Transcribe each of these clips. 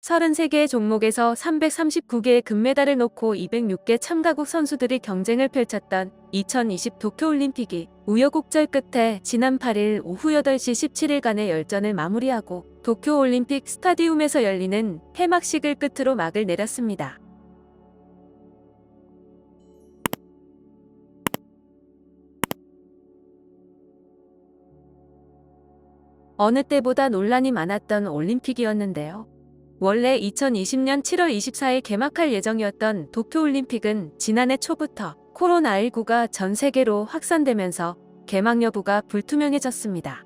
33개의 종목에서 339개의 금메달을 놓고 206개 참가국 선수들이 경쟁을 펼쳤던 2020 도쿄올림픽이 우여곡절 끝에 지난 8일 오후 8시 17일간의 열전을 마무리하고 도쿄올림픽 스타디움에서 열리는 폐막식을 끝으로 막을 내렸습니다. 어느 때보다 논란이 많았던 올림픽이었는데요. 원래 2020년 7월 24일 개막할 예정이었던 도쿄올림픽은 지난해 초부터 코로나19가 전 세계로 확산되면서 개막 여부가 불투명해졌습니다.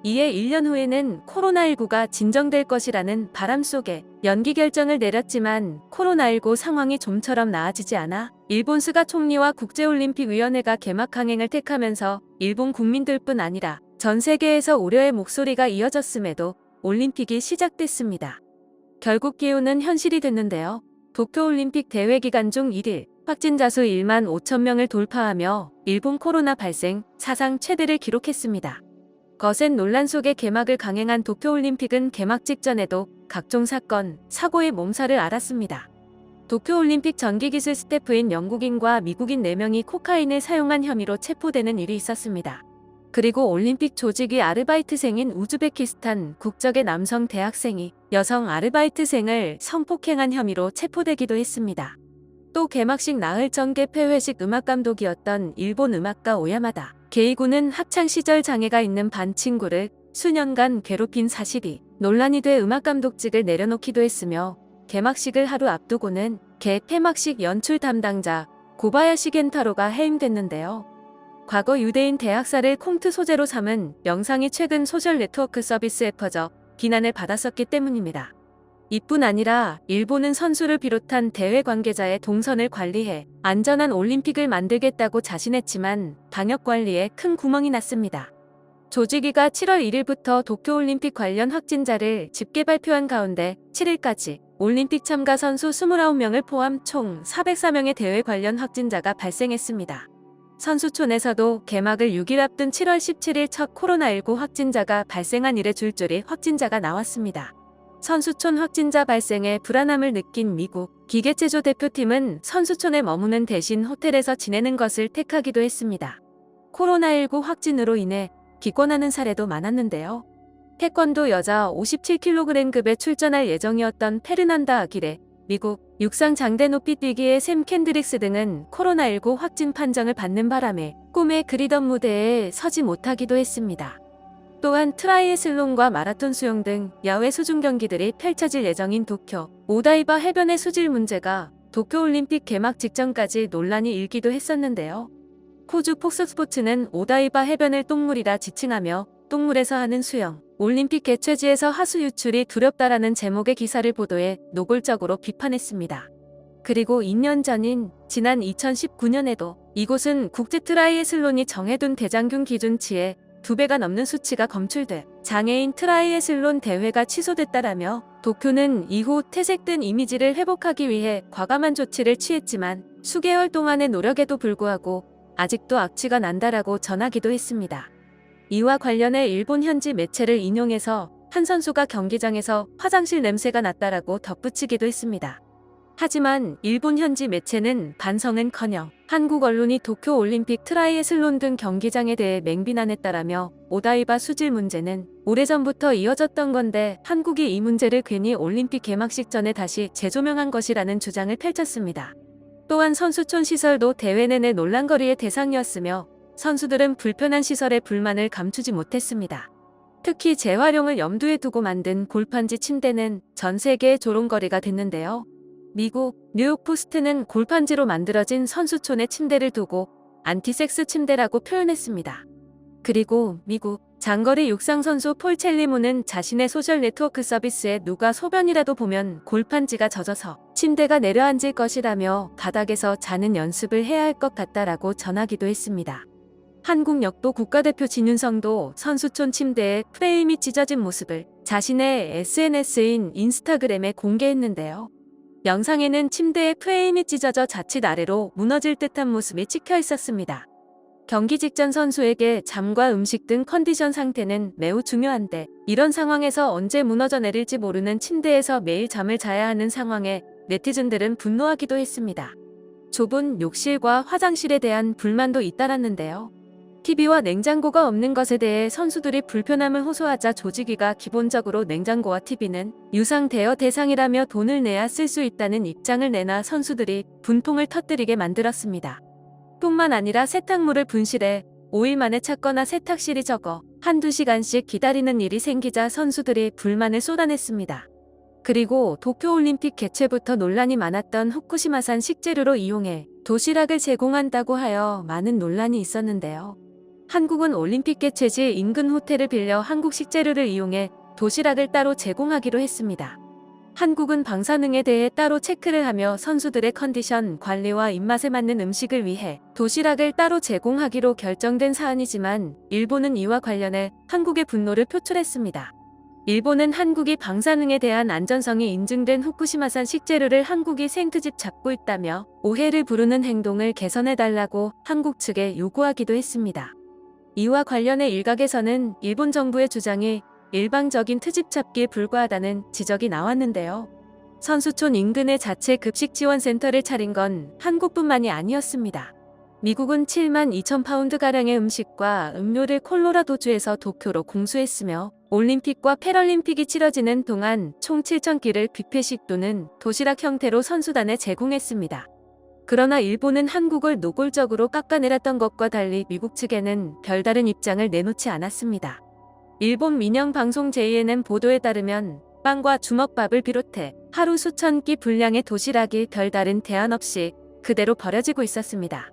이에 1년 후에는 코로나19가 진정될 것이라는 바람 속에 연기 결정을 내렸지만 코로나19 상황이 좀처럼 나아지지 않아 일본 스가 총리와 국제올림픽위원회가 개막 강행을 택하면서 일본 국민들뿐 아니라 전 세계에서 우려의 목소리가 이어졌음에도 올림픽이 시작됐습니다. 결국 기우는 현실이 됐는데요. 도쿄올림픽 대회 기간 중 1일 확진자 수 1만 5천 명을 돌파하며 일본 코로나 발생 사상 최대를 기록했습니다. 거센 논란 속에 개막을 강행한 도쿄올림픽은 개막 직전에도 각종 사건, 사고의 몸살을 앓았습니다. 도쿄올림픽 전기기술 스태프인 영국인과 미국인 4명이 코카인을 사용한 혐의로 체포되는 일이 있었습니다. 그리고 올림픽 조직위 아르바이트생인 우즈베키스탄 국적의 남성 대학생이 여성 아르바이트생을 성폭행한 혐의로 체포되기도 했습니다. 또 개막식 나흘 전 개최 회식 음악감독이었던 일본 음악가 오야마다 게이구는 학창시절 장애가 있는 반 친구를 수년간 괴롭힌 사실이 논란이 돼 음악감독직을 내려놓기도 했으며 개막식을 하루 앞두고는 폐막식 연출 담당자 고바야시 겐타로가 해임됐는데요. 과거 유대인 대학살을 콩트 소재로 삼은 영상이 최근 소셜 네트워크 서비스에 퍼져 비난을 받았었기 때문입니다. 이뿐 아니라 일본은 선수를 비롯한 대회 관계자의 동선을 관리해 안전한 올림픽을 만들겠다고 자신했지만 방역 관리에 큰 구멍이 났습니다. 조직위가 7월 1일부터 도쿄올림픽 관련 확진자를 집계 발표한 가운데 7일까지 올림픽 참가 선수 29명을 포함 총 404명의 대회 관련 확진자가 발생했습니다. 선수촌에서도 개막을 6일 앞둔 7월 17일 첫 코로나19 확진자가 발생한 일에 줄줄이 확진자가 나왔습니다. 선수촌 확진자 발생에 불안함을 느낀 미국 기계체조 대표팀은 선수촌에 머무는 대신 호텔에서 지내는 것을 택하기도 했습니다. 코로나19 확진으로 인해 기권하는 사례도 많았는데요. 태권도 여자 57kg급에 출전할 예정이었던 페르난다 아길레, 미국 육상 장대 높이 뛰기의 샘 캔드릭스 등은 코로나19 확진 판정을 받는 바람에 꿈에 그리던 무대에 서지 못하기도 했습니다. 또한 트라이애슬론과 마라톤 수영 등 야외 수중 경기들이 펼쳐질 예정인 도쿄 오다이바 해변의 수질 문제가 도쿄올림픽 개막 직전까지 논란이 일기도 했었는데요. 호주 폭스스포츠는 오다이바 해변을 똥물이라 지칭하며 똥물에서 하는 수영, 올림픽 개최지에서 하수 유출이 두렵다라는 제목의 기사를 보도해 노골적으로 비판했습니다. 그리고 2년 전인 지난 2019년에도 이곳은 국제 트라이애슬론이 정해둔 대장균 기준치의 2배가 넘는 수치가 검출돼 장애인 트라이애슬론 대회가 취소됐다라며 도쿄는 이후 퇴색된 이미지를 회복하기 위해 과감한 조치를 취했지만 수개월 동안의 노력에도 불구하고 아직도 악취가 난다라고 전하기도 했습니다. 이와 관련해 일본 현지 매체를 인용해서 한 선수가 경기장에서 화장실 냄새가 났다라고 덧붙이기도 했습니다. 하지만 일본 현지 매체는 반성은커녕 한국 언론이 도쿄올림픽 트라이애슬론 등 경기장에 대해 맹비난했다라며 오다이바 수질 문제는 오래전부터 이어졌던 건데 한국이 이 문제를 괜히 올림픽 개막식 전에 다시 재조명한 것이라는 주장을 펼쳤습니다. 또한 선수촌 시설도 대회 내내 논란거리의 대상이었으며 선수들은 불편한 시설에 불만을 감추지 못했습니다. 특히 재활용을 염두에 두고 만든 골판지 침대는 전 세계의 조롱거리가 됐는데요. 미국 뉴욕포스트는 골판지로 만들어진 선수촌의 침대를 두고 안티섹스 침대라고 표현했습니다. 그리고 미국 장거리 육상선수 폴 첼리무는 자신의 소셜 네트워크 서비스에 누가 소변이라도 보면 골판지가 젖어서 침대가 내려앉을 것이라며 바닥에서 자는 연습을 해야 할 것 같다라고 전하기도 했습니다. 한국 역도 국가대표 진윤성도 선수촌 침대에 프레임이 찢어진 모습을 자신의 SNS인 인스타그램에 공개했는데요. 영상에는 침대의 프레임이 찢어져 자칫 아래로 무너질 듯한 모습이 찍혀 있었습니다. 경기 직전 선수에게 잠과 음식 등 컨디션 상태는 매우 중요한데 이런 상황에서 언제 무너져 내릴지 모르는 침대에서 매일 잠을 자야 하는 상황에 네티즌들은 분노하기도 했습니다. 좁은 욕실과 화장실에 대한 불만도 잇따랐는데요. TV와 냉장고가 없는 것에 대해 선수들이 불편함을 호소하자 조직위가 기본적으로 냉장고와 TV는 유상 대여 대상이라며 돈을 내야 쓸 수 있다는 입장을 내놔 선수들이 분통을 터뜨리게 만들었습니다. 뿐만 아니라 세탁물을 분실해 5일 만에 찾거나 세탁실이 적어 한두 시간씩 기다리는 일이 생기자 선수들이 불만을 쏟아냈습니다. 그리고 도쿄올림픽 개최부터 논란이 많았던 후쿠시마산 식재료로 이용해 도시락을 제공한다고 하여 많은 논란이 있었는데요. 한국은 올림픽 개최 시 인근 호텔을 빌려 한국 식재료를 이용해 도시락을 따로 제공하기로 했습니다. 한국은 방사능에 대해 따로 체크를 하며 선수들의 컨디션 관리와 입맛에 맞는 음식을 위해 도시락을 따로 제공하기로 결정된 사안이지만 일본은 이와 관련해 한국의 분노를 표출했습니다. 일본은 한국이 방사능에 대한 안전성이 인증된 후쿠시마산 식재료를 한국이 생트집 잡고 있다며 오해를 부르는 행동을 개선해달라고 한국 측에 요구하기도 했습니다. 이와 관련해 일각에서는 일본 정부의 주장이 일방적인 트집 잡기에 불과하다는 지적이 나왔는데요. 선수촌 인근에 자체 급식 지원센터를 차린 건 한국뿐만이 아니었습니다. 미국은 7만 2천 파운드가량의 음식과 음료를 콜로라도주에서 도쿄로 공수했으며 올림픽과 패럴림픽이 치러지는 동안 총 7천 끼를 뷔페식 또는 도시락 형태로 선수단에 제공했습니다. 그러나 일본은 한국을 노골적으로 깎아내렸던 것과 달리 미국 측에는 별다른 입장을 내놓지 않았습니다. 일본 민영 방송 JNN 보도에 따르면 빵과 주먹밥을 비롯해 하루 수천 끼 분량의 도시락이 별다른 대안 없이 그대로 버려지고 있었습니다.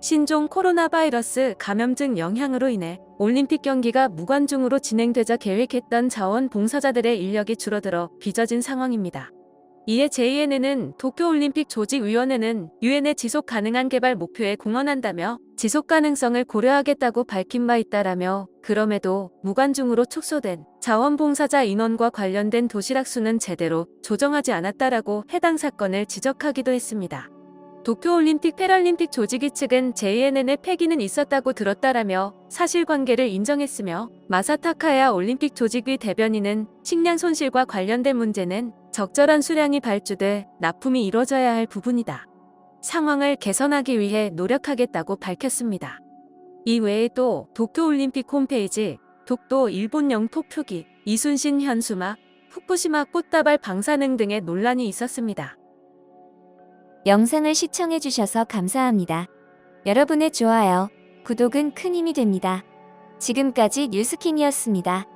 신종 코로나 바이러스 감염증 영향으로 인해 올림픽 경기가 무관중으로 진행되자 계획했던 자원봉사자들의 인력이 줄어들어 빚어진 상황입니다. 이에 JNN은 도쿄올림픽 조직위원회는 유엔의 지속 가능한 개발 목표에 공헌한다며 지속 가능성을 고려하겠다고 밝힌 바 있다라며 그럼에도 무관중으로 축소된 자원봉사자 인원과 관련된 도시락 수는 제대로 조정하지 않았다라고 해당 사건을 지적하기도 했습니다. 도쿄올림픽 패럴림픽 조직위 측은 JNN의 폐기는 있었다고 들었다라며 사실관계를 인정했으며 마사타카야 올림픽 조직위 대변인은 식량 손실과 관련된 문제는 적절한 수량이 발주돼 납품이 이뤄져야 할 부분이다. 상황을 개선하기 위해 노력하겠다고 밝혔습니다. 이 외에도 도쿄올림픽 홈페이지, 독도 일본 영토 표기, 이순신 현수막, 후쿠시마 꽃다발 방사능 등의 논란이 있었습니다. 영상을 시청해주셔서 감사합니다. 여러분의 좋아요, 구독은 큰 힘이 됩니다. 지금까지 뉴스킹이었습니다.